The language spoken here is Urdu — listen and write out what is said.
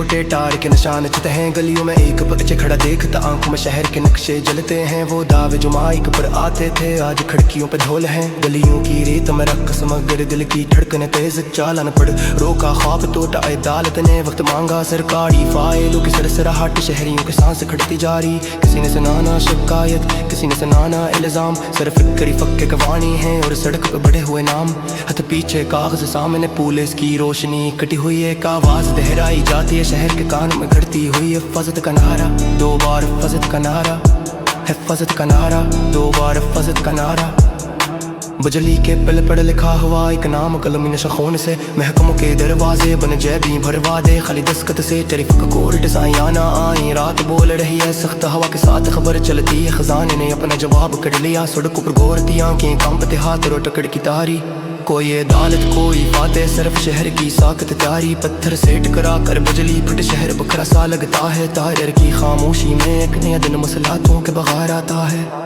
چھوٹے ٹار کے نشان چتے ہیں گلیوں میں، ایک بچے کھڑا دیکھتا آنکھوں میں شہر کے نقشے جلتے ہیں۔ وہ دعوے جو مائک پر آتے تھے آج کھڑکیوں پہ ڈھول ہیں۔ گلیوں کی ریت میں رقص مگر دل کی دھڑکنیں تیز، چالن پڑ روکا خواب ٹوٹا عدالت نے، وقت مانگا سرکاری فائلوں کی سرسراہٹ، شہریوں کے سانس کھڑتی جاری۔ کسی نے سنانا شکایت، کسی نے سنانا الزام، صرف فکری فکے قوانی ہیں اور سڑک پہ بڑھے ہوئے نام۔ ہاتھ پیچھے کاغذ سامنے پولیس کی روشنی، کٹی ہوئی ایک آواز دہرائی جاتی ہے شہر کے کان میں گھڑتی ہوئی حفاظت کا نعرہ، دو بار حفاظت کا نعرہ، حفاظت کا نعرہ، دو بار حفاظت کا نعرہ۔ بجلی کے پل پڑ لکھا ہوا ایک نام قلم نشہ خون سے، محکموں کے دروازے بن جیبیں بھروا دے خالی دستخط سے، ٹریفک کورٹ سائیں نہ آئیں، رات بول رہی ہے سخت ہوا کے ساتھ خبر چلتی ہے، خزانے نے اپنا جواب کر لیا، سڑکوں پر گورتی آنکھیں کانپتے ہاتھ رو ٹکڑ کی تاری، کوئی عدالت کوئی فاتح، صرف شہر کی ساکت تاری، پتھر سے ٹکرا کر بجلی پھٹ، شہر بکھرا سا لگتا ہے، تارر کی خاموشی میں ایک نیا دن مسلاتوں کے بغیر آتا ہے۔